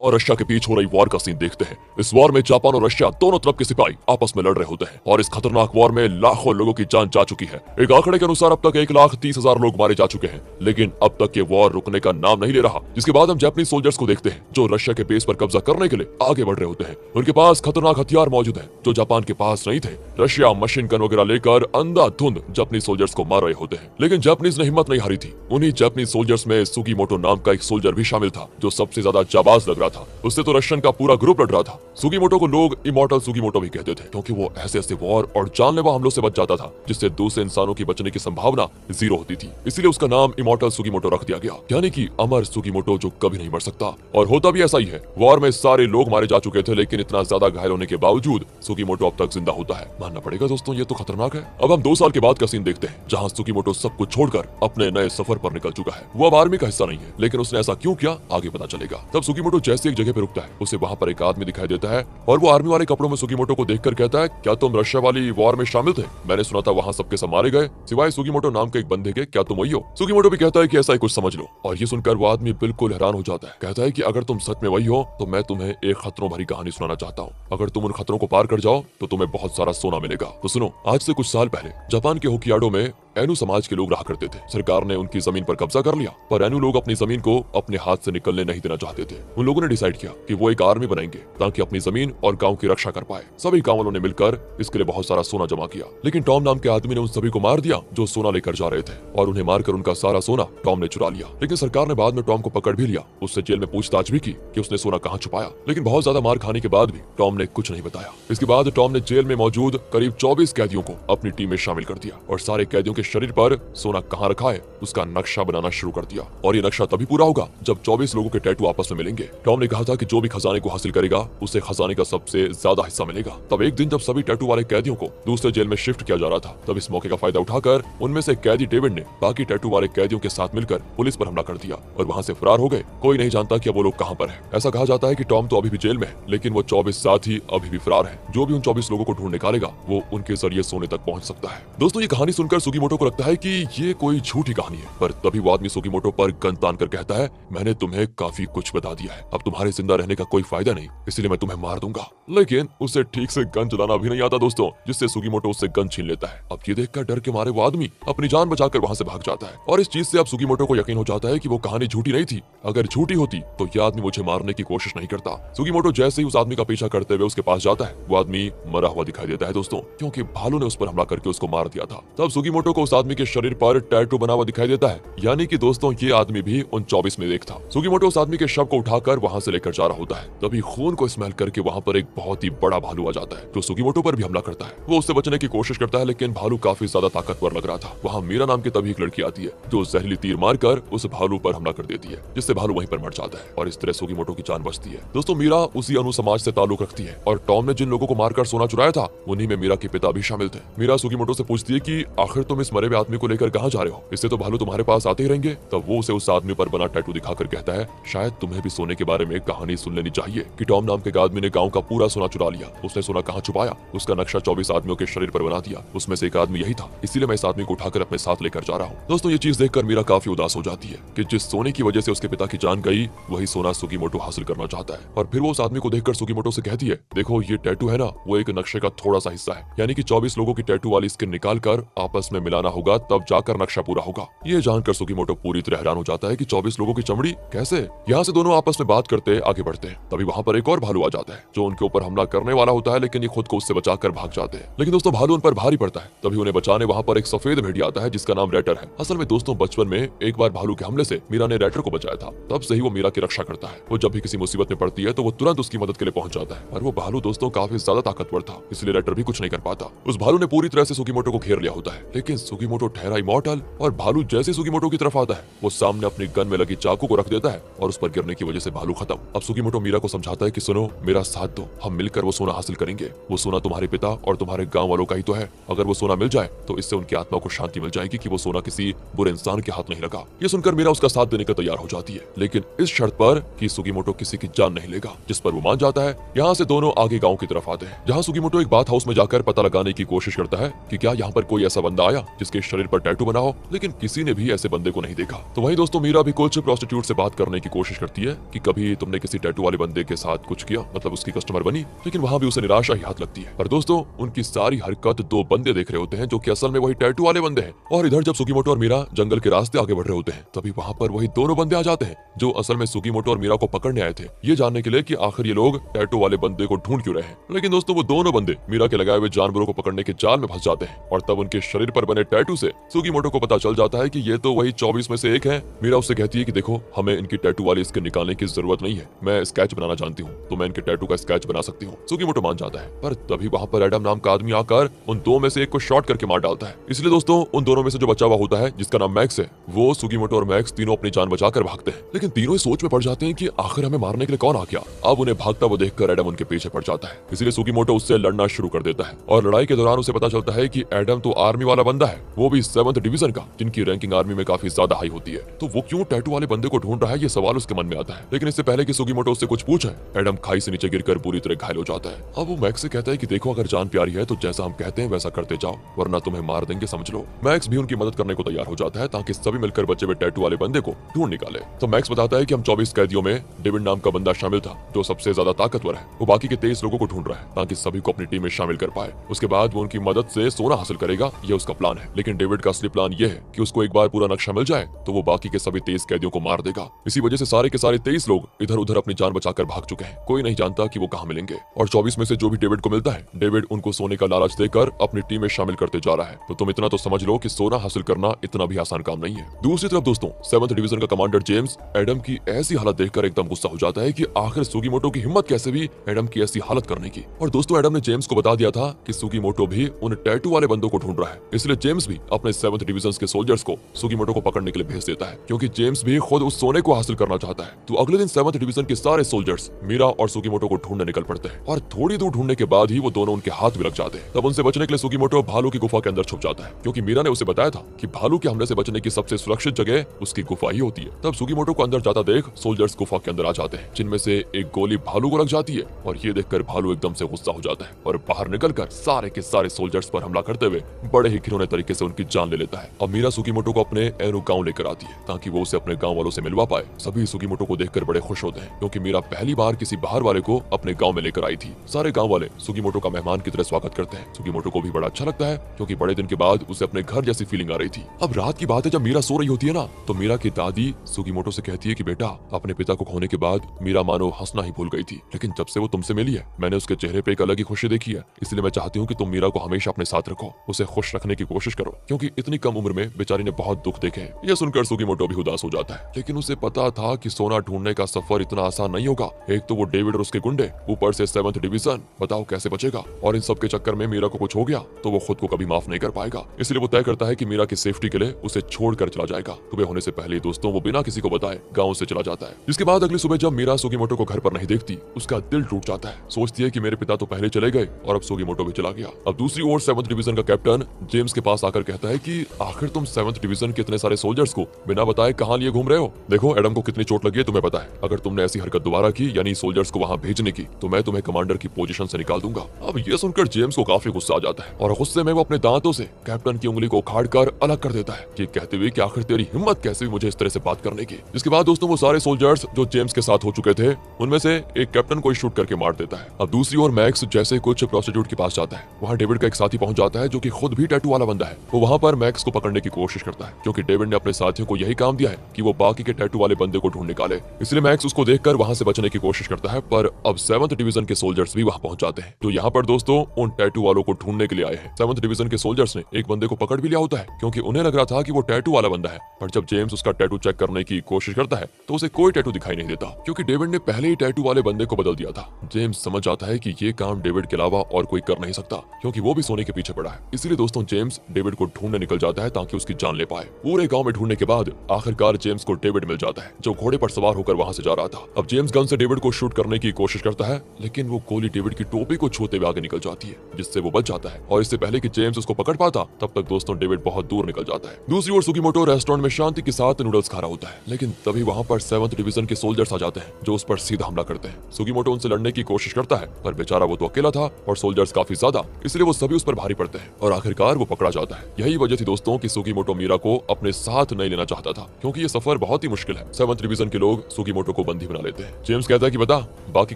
और रशिया के बीच हो रही वॉर का सीन देखते हैं। इस वॉर में जापान और रशिया दोनों तरफ के सिपाही आपस में लड़ रहे होते हैं और इस खतरनाक वॉर में लाखों लोगों की जान जा चुकी है। एक आंकड़े के अनुसार अब तक 1,30,000 लोग मारे जा चुके हैं, लेकिन अब तक ये वॉर रुकने का नाम नहीं ले रहा। जिसके बाद हम जापानी सोल्जर्स को देखते हैं जो रशिया के बेस पर कब्जा करने के लिए आगे बढ़ रहे होते हैं। उनके पास खतरनाक हथियार मौजूद है जो जापान के पास नहीं थे। रशिया मशीन गन वगैरह लेकर अंधाधुंध जापानी सोल्जर्स को मार रहे होते हैं, लेकिन जापानीज ने हिम्मत नहीं हारी थी। उन्हीं जापानी सोल्जर्स में सुगीमोटो नाम का एक सोल्जर भी शामिल था जो सबसे ज्यादा जाबाज लग रहा था। उससे तो रशियन का पूरा ग्रुप लड़ रहा था। सुगीमोटो को लोग इमॉर्टल सुगीमोटो भी कहते थे क्योंकि वो ऐसे ऐसे वॉर और जानलेवा हमलों से बच जाता था जिससे दूसरे इंसानों की बचने की संभावना 0 होती थी। इसीलिए उसका नाम इमॉर्टल सुगीमोटो रख दिया गया, यानी कि अमर सुगीमोटो जो कभी नहीं मर सकता। और होता भी ऐसा ही है। वॉर में सारे लोग मारे जा चुके थे, लेकिन इतना ज्यादा घायल होने के बावजूद सुगीमोटो अब तक जिंदा होता है। मानना पड़ेगा दोस्तों, ये तो खतरनाक है। अब हम 2 साल के बाद का सीन देखते हैं जहाँ सुगीमोटो सब कुछ छोड़कर अपने नए सफर पर निकल चुका है। वो अब आर्मी का हिस्सा नहीं है, लेकिन उसने ऐसा क्यों किया आगे पता चलेगा। तब सुगीमोटो जैसे एक जगह पे रुकता है, उसे वहाँ पर एक आदमी दिखाई देता है और वो आर्मी वाले कपड़ों में सुगीमोटो को देखकर कहता है, क्या तुम रशिया वाली वॉर में शामिल थे? मैंने सुना था वहाँ सबके सब मारे गए सिवाय सुगीमोटो नाम के एक बंदे के, क्या तुम वही हो? सुगीमोटो भी कहता है कि ऐसा ही कुछ समझ लो। और ये सुनकर वो आदमी बिल्कुल हैरान हो जाता है। कहता है कि अगर तुम सच में वही हो तो मैं तुम्हें एक खतरों भरी कहानी सुनाना चाहता हूँ। अगर तुम उन खतरों को पार कर जाओ तो तुम्हें बहुत सारा सोना मिलेगा। तो सुनो, आज से कुछ साल पहले जापान के होकियाडो में एनु समाज के लोग रहा करते थे। सरकार ने उनकी जमीन पर कब्जा कर लिया, पर एनु लोग अपनी जमीन को अपने हाथ से निकलने नहीं देना चाहते थे। उन लोगों ने डिसाइड किया कि वो एक आर्मी बनाएंगे ताकि अपनी जमीन और गांव की रक्षा कर पाए। सभी गांव वालों ने मिलकर इसके लिए बहुत सारा सोना जमा किया, लेकिन टॉम नाम के आदमी ने उन सभी को मार दिया जो सोना लेकर जा रहे थे, और उन्हें मारकर उनका सारा सोना टॉम ने चुरा लिया। लेकिन सरकार ने बाद में टॉम को पकड़ भी लिया, उससे जेल में पूछताछ भी की कि उसने सोना कहाँ छुपाया। लेकिन बहुत ज्यादा मार खाने के बाद भी टॉम ने कुछ नहीं बताया। इसके बाद टॉम ने जेल में मौजूद करीब 24 कैदियों को अपनी टीम में शामिल कर दिया और सारे कैदियों के शरीर पर सोना कहाँ रखा है उसका नक्शा बनाना शुरू कर दिया। और ये नक्शा तभी पूरा होगा जब 24 लोगों के टैटू आपस में मिलेंगे। टॉम ने कहा था कि जो भी खजाने को हासिल करेगा उसे खजाने का सबसे ज्यादा हिस्सा मिलेगा। तब एक दिन जब सभी टैटू वाले कैदियों को दूसरे जेल में शिफ्ट किया जा रहा था, तब इस मौके का फायदा उठाकर उनमें से कैदी डेविड ने बाकी टैटू वाले कैदियों के साथ मिलकर पुलिस पर हमला कर दिया और वहाँ से फरार हो गए। कोई नहीं जानता कि वो लोग कहाँ पर है। ऐसा कहा जाता है कि टॉम तो अभी भी जेल में है, लेकिन वो 24 साथी अभी भी फरार है। जो भी उन 24 लोगों को ढूंढ निकालेगा वो उनके जरिए सोने तक पहुंच सकता है। दोस्तों, ये कहानी सुनकर सुगीमोटो को लगता है कि ये कोई झूठी कहानी है, पर तभी वो आदमी सुगीमोटो पर गन तान कर कहता है, मैंने तुम्हें काफी कुछ बता दिया है, अब तुम्हारे जिंदा रहने का कोई फायदा नहीं, इसलिए मैं तुम्हें मार दूंगा। लेकिन उसे ठीक से गन चलाना भी नहीं आता दोस्तों, जिससे सुगीमोटो उससे गन छीन लेता है। अब ये देखकर डर के मारे वो आदमी अपनी जान बचाकर वहां से भाग जाता है और इस चीज से अब सुगीमोटो को यकीन हो जाता है कि वो कहानी झूठी नहीं थी। अगर झूठी होती तो यह आदमी मुझे मारने की कोशिश नहीं करता। सुगीमोटो जैसे ही उस आदमी का पीछा करते हुए उसके पास जाता है, वो आदमी मरा हुआ दिखाई देता है दोस्तों, क्योंकि भालू ने उस पर हमला करके उसको मार दिया था। तब सुगीमोटो को उस आदमी के शरीर पर टैटू बना हुआ दिखाई देता है, यानी कि दोस्तों ये आदमी भी उन 24 में एक था। सुगीमोटो उस आदमी के शव को उठाकर वहां से लेकर जा रहा होता है, तभी खून को स्मेल करके वहां पर एक बहुत ही बड़ा भालू आ जाता है जो सुगीमोटो पर भी हमला करता है। वो उससे बचने की कोशिश करता है, लेकिन भालू काफी ज्यादा ताकतवर लग रहा था। वहाँ मीरा नाम की तभी एक लड़की आती है जो जहरीली तीर मारकर उस भालू पर हमला कर देती है, जिससे भालू वहीं पर मर जाता है और इस तरह सुगीमोटो की जान बचती है। दोस्तों, मीरा उसी अनु समाज से ताल्लुक रखती है और टॉम ने जिन लोगों को मारकर सोना चुराया था उन्हीं में मीरा के पिता भी शामिल थे। मीरा सुगीमोटो से पूछती है कि आखिर तुम इस मरे हुए आदमी को लेकर कहाँ जा रहे हो, इससे तो भालू तुम्हारे पास आते ही रहेंगे। तब वो उसे उस आदमी पर बना टैटू दिखाकर कहता है, शायद तुम्हें भी सोने के बारे में कहानी सुन लेनी चाहिए कि टॉम नाम के आदमी ने गांव का पूरा सोना चुरा लिया। उसने सोना कहाँ छुपाया उसका नक्शा 24 आदमियों के शरीर पर बना दिया। उसमें से एक आदमी यही था, इसीलिए मैं इस आदमी को उठाकर अपने साथ लेकर जा रहा हूँ। दोस्तों, ये चीज देखकर मीरा काफी उदास हो जाती है कि जिस सोने की वजह से उसके पिता की जान गई वही सोना सुगीमोटो हासिल करना चाहता है। और फिर वो उस आदमी को देखकर सुगीमोटो से कहती है, देखो ये टैटू है ना, वो एक नक्शे का थोड़ा सा हिस्सा है, यानी कि 24 लोगों की टैटू वाली स्किन निकाल कर आपस में मिलाना होगा, तब जाकर नक्शा पूरा होगा। ये जानकर सुगीमोटो पूरी तरह हैरान हो जाता है कि 24 लोगों की चमड़ी कैसे। यहाँ से दोनों आपस में बात करते आगे बढ़ते हैं, तभी वहाँ पर एक और भालू आ जाता है जो उनके ऊपर हमला करने वाला होता है, लेकिन ये खुद को उससे बचाकर भाग जाते हैं। लेकिन दोस्तों, भालू उन पर भारी पड़ता है, तभी उन्हें बचाने वहाँ पर एक सफेद भेड़िया आता है जिसका नाम रैटर है। असल में दोस्तों, बचपन में एक बार भालू के हमले से मीरा ने रैटर को बचाया था, तब से ही वो मीरा की रक्षा करता है। वो जब भी किसी मुसीबत में पड़ती है तो वो तुरंत उसकी मदद के लिए पहुंच जाता है। और वो भालू दोस्तों काफी ज्यादा ताकतवर था, इसलिए रैटर भी कुछ नहीं कर पाता। उस भालू ने पूरी तरह से सुगीमोटो को घेर लिया होता है, लेकिन सुगीमोटो ठहरा इमॉर्टल और भालू जैसे सुगीमोटो की तरफ आता है वो सामने अपनी गन में लगी चाकू को रख देता है और उस पर गिरने की वजह से भालू खत्म। अब सुगीमोटो मीरा को समझाता है कि सुनो, मेरा साथ दो, हम मिलकर वो सोना हासिल करेंगे। वो सोना तुम्हारे पिता और तुम्हारे गांव वालों का ही तो है। अगर वो सोना मिल जाए तो इससे उनकी आत्मा को शांति मिल जाएगी कि वो सोना किसी बुरे इंसान के हाथ नहीं लगा। ये सुनकर मीरा उसका साथ देने को तैयार हो जाती है, लेकिन इस शर्त पर कि सुगीमोटो किसी की जान नहीं लेगा, जिस पर वो मान जाता है। यहाँ से दोनों आगे गाँव की तरफ आते हैं, जहाँ सुगीमोटो एक बात हाउस में जाकर पता लगाने की कोशिश करता है कि क्या यहाँ पर कोई ऐसा बंदा आया जिसके शरीर पर टैटू बना हो, लेकिन किसी ने भी ऐसे बंदे को नहीं देखा। तो वहीं दोस्तों मीरा भी कुछ प्रोस्टिट्यूट से बात करने की कोशिश करती है कि कभी तुमने किसी टैटू वाले बंदे के साथ कुछ किया, मतलब उसकी कस्टमर बनी, लेकिन वहां भी उसे निराशा ही हाथ लगती है। पर दोस्तों उनकी सारी हरकत दो बंदे देख रहे होते हैं जो कि असल में वही टैटू वाले बंदे हैं। और इधर जब सुगीमोटो और मीरा जंगल के रास्ते आगे बढ़ रहे होते हैं तभी वहां पर वही दोनों बंदे आ जाते हैं जो असल में सुगीमोटो और मीरा को पकड़ने आए थे, ये जानने के लिए कि आखिर ये लोग टैटू वाले बंदे को ढूंढ क्यों रहे हैं। लेकिन दोस्तों वो दोनों बंदे मीरा के लगाए हुए जानवरों को पकड़ने के जाल में फंस जाते हैं और तब उनके शरीर पर बने टैटू से सुगीमोटो को पता चल जाता है कि ये तो वही 24 में से एक है। मीरा उससे कहती है कि देखो हमें इनकी टैटू वाली स्किन निकालने की जरूरत नहीं है, मैं स्केच बनाना जानती हूँ, तो मैं इनके टैटू का स्केच बना सकती हूँ। सुगीमोटो मान जाता है, पर तभी वहां पर एडम नाम का आदमी आकर उन दो में से एक को शॉट करके मार डालता है। इसलिए दोस्तों उन दोनों में से जो बचा हुआ होता है जिसका नाम मैक्स है, वो सुगीमोटो और मैक्स तीनों अपनी जान बचाकर भागते हैं। लेकिन तीनों ही सोच में पड़ जाते हैं कि आखिर हमें मारने के लिए कौन आ गया। अब उन्हें भागता वो देखकर एडम उनके पीछे पड़ जाता है, इसलिए सुगीमोटो उससे लड़ना शुरू कर देता है और लड़ाई के दौरान उसे पता चलता है कि एडम तो आर्मी वाला बंदा है, वो भी 7th डिवीजन का, जिनकी रैंकिंग आर्मी में काफी ज्यादा हाई होती है। तो वो क्यों टैटू वाले बंदे को ढूंढ रहा है, ये सवाल उसके मन में आता है। लेकिन इससे पहले कि सुगीमोटो उससे कुछ पूछे, एडम खाई से नीचे गिरकर बुरी तरह घायल हो जाता है। अब वो मैक्स से कहता है कि देखो अगर जान प्यारी है तो जैसा हम कहते हैं वैसा करते जाओ, वरना तुम्हें मार देंगे समझ लो। मैक्स भी उनकी मदद करने को तैयार हो जाता है ताकि सभी मिलकर बचे हुए टैटू वाले बंदे को ढूंढ निकाले। तो मैक्स बताता है कि हम 24 कैदियों में डेविड नाम का बंदा शामिल था जो सबसे ज्यादा ताकतवर है, वो बाकी के 23 लोगों को ढूंढ रहा है ताकि सभी को अपनी टीम में शामिल कर पाए। उसके बाद वो उनकी मदद से सोना हासिल करेगा, ये उसका प्लान है। लेकिन डेविड का असली प्लान ये है कि उसको एक बार पूरा नक्शा मिल जाए तो वो बाकी के सभी 23 कैदियों को मार देगा। इसी वजह से सारे के सारे 23 लोग इधर उधर अपनी जान बचाकर भाग चुके हैं, कोई नहीं जानता कि वो कहां मिलेंगे। और 24 में से जो भी डेविड को मिलता है, डेविड उनको सोने का लालच देकर अपनी टीम में शामिल करते जा रहा है। तो तुम इतना तो समझ लो कि सोना हासिल करना इतना भी आसान काम नहीं है। दूसरी तरफ दोस्तों 7th डिवीजन का कमांडर जेम्स एडम की ऐसी हालत देखकर एकदम गुस्सा हो जाता है कि आखिर सुगीमोटो की हिम्मत कैसे भी एडम की ऐसी हालत करने की। और दोस्तों एडम ने जेम्स को बता दिया था कि सुगीमोटो भी उन टैटू वाले बंदों को ढूंढ रहा है, इसलिए जेम्स भी अपने 7th डिवीजन के सोल्जर्स को सुगीमोटो को पकड़ने के लिए भेज देता है, क्योंकि जेम्स भी खुद उस सोने को हासिल करना चाहता है। तो अगले दिन 7th डिवीजन के सारे सोल्जर्स मीरा और सुगीमोटो को ढूंढने निकल पड़ते हैं और थोड़ी दूर ढूंढने के बाद ही वो दोनों उनके हाथ भी लग जाते हैं। तब उनसे बचने के लिए सुगीमोटो भालू की गुफा के अंदर छुप जाता है, क्योंकि मीरा ने उसे बताया था कि भालू के हमले से बचने की सबसे सुरक्षित जगह उसकी गुफा ही होती है। तब सुगीमोटो को अंदर जाता देख सोल्जर्स गुफा के अंदर आ जाते हैं, जिनमें से एक गोली भालू को लग जाती है और ये देखकर भालू एकदम से गुस्सा हो जाता है और बाहर निकलकर सारे के सारे सोल्जर्स पर हमला करते हुए बड़े ही घिनौने तरीके से उनकी जान ले लेता है। अब मीरा सुगीमोटो को अपने एनु गांव लेकर आती है ताकि वो उसे अपने गांव वालों से मिलवा पाए। सभी सुगीमोटो को देखकर बड़े खुश होते हैं, क्योंकि मीरा पहली बार किसी बाहर वाले को अपने गांव में लेकर आई थी। सारे गांव वाले सुगीमोटो का मेहमान की तरह स्वागत करते हैं। सुगीमोटो को भी बड़ा अच्छा लगता है, क्योंकि बड़े दिन के बाद उसे अपने घर जैसी फीलिंग आ रही थी। अब रात की बात है, जब मीरा सो रही होती है ना, तो मीरा की दादी सुगीमोटो से कहती है कि बेटा अपने पिता को खोने के बाद मीरा मानो हंसना ही भूल गई थी, लेकिन जब से वो तुमसे मिली है मैंने उसके चेहरे पे एक अलग ही खुशी देखी है, इसलिए मैं चाहती हूँ कि तुम मीरा को हमेशा अपने साथ रखो, उसे खुश रखने की कोशिश करो, क्योंकि इतनी कम उम्र में बेचारी ने बहुत दुख देखे हैं। यह सुनकर सुगीमोटो भी उदास हो जाता है, लेकिन उसे पता था कि सोना ढूंढने का सफर इतना आसान नहीं होगा। एक तो वो डेविड और उसके गुंडे, ऊपर से 7th डिवीजन, बताओ कैसे बचेगा। और इन सब के चक्कर में मीरा को कुछ हो गया तो वो खुद को कभी माफ नहीं कर पाएगा। इसलिए वो तय करता है कि मीरा की सेफ्टी के लिए उसे छोड़कर चला जाएगा। सुबह होने से पहले दोस्तों वो बिना किसी को बताए गाँव से चला जाता है। जिसके बाद अगली सुबह जब मीरा सुगीमोटो को घर पर नहीं देखती, उसका दिल टूट जाता है। सोचती है कि मेरे पिता तो पहले चले गए और अब सुगीमोटो भी चला गया। अब दूसरी ओर 7th डिवीजन का कैप्टन जेम्स के पास आकर कहता है कि आखिर तुम 7th डिवीजन के इतने सारे सोल्जर्स को बिना बताए कहां लिए घूम रहे हो। देखो एडम को कितनी चोट लगी है तुम्हें पता है, अगर तुमने ऐसी हरकत दोबारा की यानी सोल्जर्स को वहां भेजने की, तो मैं तुम्हें कमांडर की पोजीशन से निकाल दूंगा। अब ये सुनकर जेम्स को काफी गुस्सा आ जाता है और गुस्से में वो अपने दांतों से कैप्टन की उंगली को उखाड़कर अलग कर देता है, ये कहते हुए कि आखिर तेरी हिम्मत कैसे हुई मुझे इस तरह से बात करने की। जिसके बाद दोस्तों वो सारे सोल्जर्स जो जेम्स के साथ हो चुके थे उनमें से एक कैप्टन को शूट करके मार देता है। अब दूसरी ओर मैक्स जैसे कुछ प्रोस्टिट्यूट के पास जाता है, वहाँ डेविड का एक साथी पहुंच जाता है जो कि खुद भी टैटू वाला बंदा है। वो वहाँ पर मैक्स को पकड़ने की कोशिश करता है, क्योंकि डेविड ने अपने साथियों को यही काम दिया है कि वो बाकी के टैटू वाले बंदे को ढूंढ निकाले। इसलिए मैक्स उसको देखकर वहाँ से बचने की कोशिश करता है, पर अब 7th डिवीजन के सोल्जर्स भी वहाँ पहुंच जाते हैं, जो यहाँ पर दोस्तों उन टैटू वालों को ढूंढने के लिए आए हैं। 7th डिवीजन के सोल्जर्स ने एक बंदे को पकड़ भी लिया होता है, क्योंकि उन्हें लग रहा था कि वो टैटू वाला बंदा है। पर जब जेम्स उसका टैटू चेक करने की कोशिश करता है तो उसे कोई टैटू दिखाई नहीं देता, क्योंकि डेविड ने पहले ही टैटू वाले बंदे को बदल दिया था। जेम्स समझ जाता है कि ये काम डेविड के अलावा और कोई कर नहीं सकता, क्योंकि वो भी सोने के पीछे पड़ा है। इसलिए दोस्तों जेम्स डेविड को ढूंढने निकल जाता है ताकि उसकी जान ले पाए। पूरे गांव में ढूंढने के बाद आखिरकार जेम्स को डेविड मिल जाता है, जो घोड़े पर सवार होकर वहां से जा रहा था। अब जेम्स गन से डेविड को शूट करने की कोशिश करता है, लेकिन वो गोली डेविड की टोपी को छूते हुए आगे निकल जाती है, जिससे वो बच जाता है। और इससे पहले कि जेम्स उसको पकड़ पाता तब तक दोस्तों डेविड बहुत दूर निकल जाता है। दूसरी ओर सुगीमोटो रेस्टोरेंट में शांति के साथ नूडल्स खा रहा होता है, लेकिन तभी वहां पर 7th डिवीजन के सोल्जर्स आ जाते हैं, जो उस पर सीधा हमला करते हैं। सुगीमोटो उनसे लड़ने की कोशिश करता है, पर बेचारा वो तो अकेला था और सोल्जर्स काफी ज्यादा, इसलिए वो सभी उस पर भारी पड़ते हैं और आखिरकार वो पकड़ा जाता है। यही वजह थी दोस्तों कि सुगीमोटो मीरा को अपने साथ नहीं लेना चाहता था, क्योंकि ये सफर बहुत ही मुश्किल है। 7th डिवीजन के लोग सुगीमोटो को बंदी बना लेते हैं। जेम्स कहता है कि बता बाकी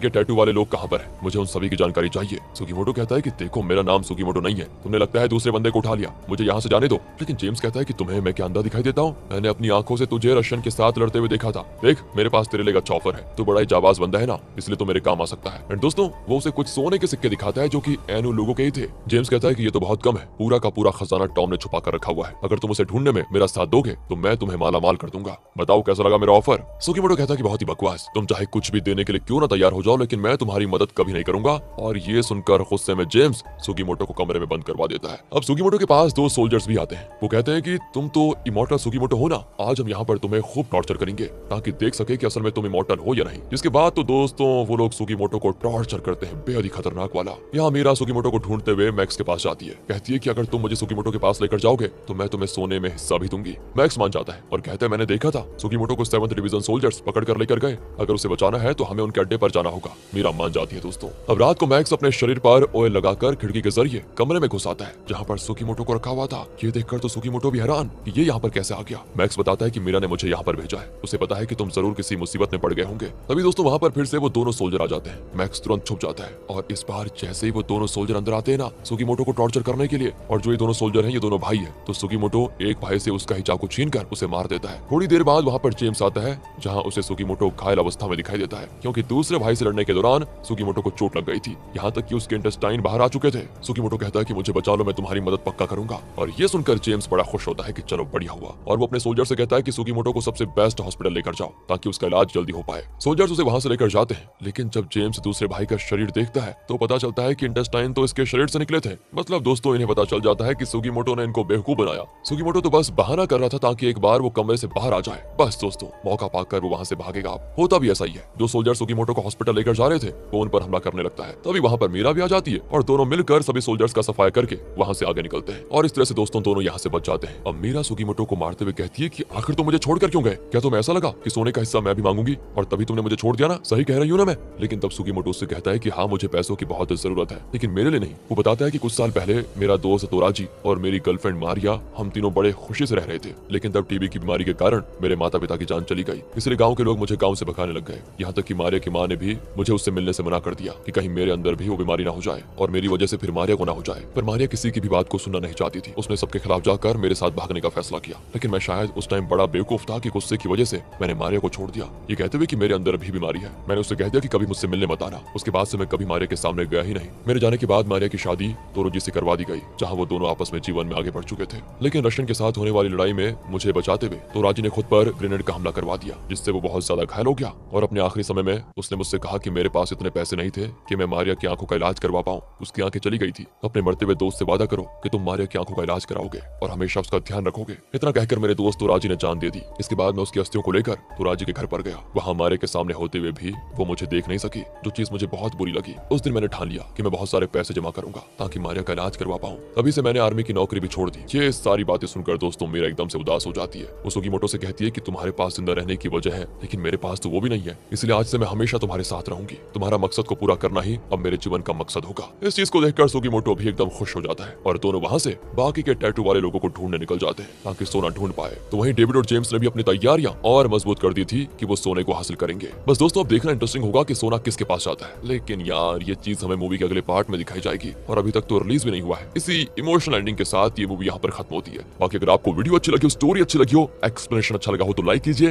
के टैटू वाले लोग कहाँ पर है, मुझे उन सभी की जानकारी चाहिए। सुगीमोटो कहता है कि देखो मेरा नाम सुगीमोटो नहीं है, तुमने लगता है दूसरे बंदे को उठा लिया, मुझे यहाँ से जाने दो। लेकिन जेम्स कहता है कि तुम्हें मैं क्या अंधा दिखाई देता हूँ, मैंने अपनी आंखों से तुझे रशियन के साथ लड़ते हुए देखा था। देख मेरे पास तेरे लिए अच्छा ऑफर है, तू बड़ा ही जाबाज बंदा है ना, इसलिए तो मेरे काम आ सकता है। एंड दोस्तों वो उसे कुछ सोने के सिक्के दिखाता है जो कि एनु लोगों के ही थे। जेम्स कहता है कि ये तो बहुत कम है, पूरा का पूरा खजाना टॉम ने छुपा कर रखा हुआ है, अगर तुम उसे ढूंढने में मेरा साथ दोगे तो मैं तुम्हें माला माल कर दूंगा। बताओ कैसा लगा मेरा ऑफर। सुगीमोटो कहता है कि बहुत ही बकवास, तुम चाहे कुछ भी देने के लिए क्यों ना तैयार हो जाओ, लेकिन मैं तुम्हारी मदद कभी नहीं करूंगा। और ये सुनकर गुस्से में जेम्स सुगीमोटो को कमरे में बंद करवा देता है। अब सुगीमोटो के पास 2 सोल्जर्स भी आते हैं। वो कहते हैं कि तुम तो इमॉर्टल सुगीमोटो हो ना, आज हम यहाँ पर तुम्हें खूब टॉर्चर करेंगे ताकि देख सके कि असल में तुम इमॉर्टल हो या नहीं। जिसके बाद तो दोस्तों वो लोग सुगीमोटो को टॉर्चर करते हैं, बेहद ही खतरनाक वाला। यहाँ मीरा सुगीमोटो को ढूंढते हुए मैक्स के पास जाती है, कहती है कि अगर तुम मुझे सुगीमोटो के पास लेकर जाओगे तो मैं तुम्हें सोने में हिस्सा भी दूंगी। मैक्स मान जाता है और कहता है मैंने देखा था सुगीमोटो को 7th डिवीजन सोल्जर्स पकड़ कर लेकर गए, अगर उसे बचाना है तो हमें उनके अड्डे पर जाना होगा। मीरा मान जाती है दोस्तों। अब रात को मैक्स अपने शरीर पर ऑयल लगाकर खिड़की के जरिए कमरे में घुस आता है जहाँ पर सुगीमोटो को रखा हुआ था। ये देखकर तो सुगीमोटो भी हैरान कि ये यहाँ पर कैसे आ गया। मैक्स बताता है कि मीरा ने मुझे यहाँ पर भेजा है, उसे पता है कि तुम जरूर किसी मुसीबत में पड़ गए होंगे। तभी दोस्तों वहाँ पर फिर से वो दोनों सोल्जर आ जाते हैं। मैक्स तुरंत छुप जाता है और इस बार जैसे ही वो दोनों सोल्जर अंदर आते हैं ना सुगीमोटो को टॉर्चर करने के लिए, और जो ये दोनों सोल्जर हैं ये दोनों भाई है, तो सुगीमोटो एक भाई से उसका ही चाकू छीन कर उसे मार देता है। थोड़ी देर बाद वहाँ पर जेम्स आता है जहाँ उसे सुगीमोटो घायल अवस्था में दिखाई देता है, क्योंकि दूसरे भाई से लड़ने के दौरान सुगीमोटो को चोट लग गई थी, यहाँ तक कि उसके इंटेस्टाइन बाहर आ चुके थे। सुगीमोटो कहता है कि मुझे बचा लो, मैं तुम्हारी मदद पक्का करूंगा। और ये सुनकर जेम्स बड़ा खुश होता है कि चलो बढ़िया हुआ, और वो अपने सोल्जर से कहता है कि सुगीमोटो को सबसे बेस्ट हॉस्पिटल लेकर जाओ ताकि उसका इलाज जल्दी हो पाए। सोल्जर्स उसे वहां से लेकर जाते हैं, लेकिन जब जेम्स दूसरे भाई का शरीर देखता है तो पता चलता है कि इंटेस्टाइन तो इसके शरीर से निकले थे। मतलब दोस्तों इन्हें पता चल जाता है कि सुगीमोटो ने इनको बेवकूफ बनाया। सुगीमोटो तो बस बहाना कर रहा था ताकि एक बार वो कमरे से बाहर आ जाए। बस दोस्तों मौका पाकर वो वहां से भागेगा। होता भी ऐसा ही है, जो सोल्जर सुगीमोटो को हॉस्पिटल लेकर जा रहे थे वो उन पर हमला करने लगता है। तभी वहां पर मीरा भी आ जाती है और दोनों मिलकर सभी सोल्जर्स का सफाया करके वहां से आगे निकलते हैं, और इस तरह से दोस्तों दोनों यहाँ से बच जाते हैं। अब मीरा सुगीमोटो को मारते हुए कहती है कि आखिर तुम मुझे छोड़कर क्यों गए, क्या तुम्हें ऐसा लगा कि सोने का हिस्सा मैं भी मांगूंगी और तभी तुमने मुझे छोड़ दिया ना, सही कह रही हूँ ना मैं। लेकिन तब सुगीमोटो उससे कहता है कि हाँ मुझे पैसों की बहुत जरूरत है, लेकिन मेरे लिए नहीं। वो बताता है कि कुछ साल पहले मेरा दोस्त तोराजी और मेरी गर्लफ्रेंड मारिया हम तीनों बड़े खुशी से रह रहे थे, लेकिन तब टीबी की बीमारी के कारण मेरे माता पिता की जान चली गई, इसलिए गाँव के लोग मुझे गाँव से भगाने लग गए। यहाँ तक कि मारिया की माँ ने भी मुझे उससे मिलने से मना कर दिया कि कहीं मेरे अंदर भी वो बीमारी ना हो जाए और मेरी वजह से फिर मारिया को ना हो जाए। पर मारिया किसी की भी बात को सुनना नहीं चाहती थी, उसने सबके खिलाफ जाकर मेरे साथ भागने का फैसला किया, लेकिन मैं शायद उस टाइम बड़ा बेवकूफ था कि गुस्से की वजह से मैंने मारिया को छोड़ दिया, ये कहते हुए कि मेरे अंदर भी बीमारी है। मैंने उससे कह दिया कि कभी मुझसे मिलने मत आना। उसके बाद से मैं कभी मारिया के सामने गया ही नहीं। मेरे जाने के बाद मारिया की शादी तोरोजी से करवा दी गई, जहाँ वो दोनों आपस में जीवन में आगे बढ़ चुके थे। लेकिन रशियन के साथ होने वाली लड़ाई में मुझे बचाते हुए तोराजी ने खुद पर ग्रेनेड का हमला करवा दिया, जिससे वो बहुत ज्यादा घायल हो गया। और अपने आखिरी समय में उसने मुझसे कहा कि मेरे पास इतने पैसे नहीं थे कि मैं मारिया की आंखों का इलाज करवा पाऊं। उसकी आंखें चली गई थी। अपने मरते हुए दोस्त से वादा करो कि तुम मारिया की आंखों का इलाज कराओगे और हमेशा उसका ध्यान रखोगे। इतना कहकर मेरे दोस्त तोराजी ने जान दे दी। इसके बाद मैं उसकी अस्थियों को लेकर तोराजी के घर पर गया। वहाँ मारिया के सामने होते हुए भी वो मुझे देख नहीं सकी, जो चीज मुझे बहुत बुरी लगी। उस दिन मैंने ठान लिया कि मैं बहुत सारे पैसे जमा करूंगा ताकि मारिया का इलाज करवा पाऊं। तभी से मैंने आर्मी की नौकरी भी छोड़ दी। ये सारी बातें सुनकर दोस्तों मेरा एकदम से उदास हो जाती है। वो सुगीमोटो से कहती है कि तुम्हारे पास जिंदा रहने की वजह है, लेकिन मेरे पास तो वो भी नहीं है, इसलिए आज से मैं हमेशा तुम्हारे साथ रहूंगी। तुम्हारा मकसद को पूरा करना ही अब मेरे जीवन का मकसद होगा। इस चीज को देखकर सुगीमोटो भी एकदम खुश हो जाता है और दोनों वहां से बाकी के टैटू वाले लोगों को ढूंढने निकल जाते हैं ताकि सोना ढूंढ पाए। तो वहीं डेविड और जेम्स ने भी अपनी तैयारियां और मजबूत कर दी थी कि वो सोने को हासिल करेंगे। बस दोस्तों अब देखना इंटरेस्टिंग होगा कि सोना किसके पास जाता है, लेकिन यार ये चीज हमें मूवी के अगले पार्ट में दिखाई जाएगी और अभी तक तो रिलीज भी नहीं हुआ है। इसी इमोशनल एंडिंग के साथ ये मूवी यहाँ पर खत्म होती है। बाकी अगर आपको वीडियो अच्छी लगी हो, स्टोरी अच्छी लगी हो, एक्सप्लेनेशन अच्छा लगा हो तो लाइक कीजिए,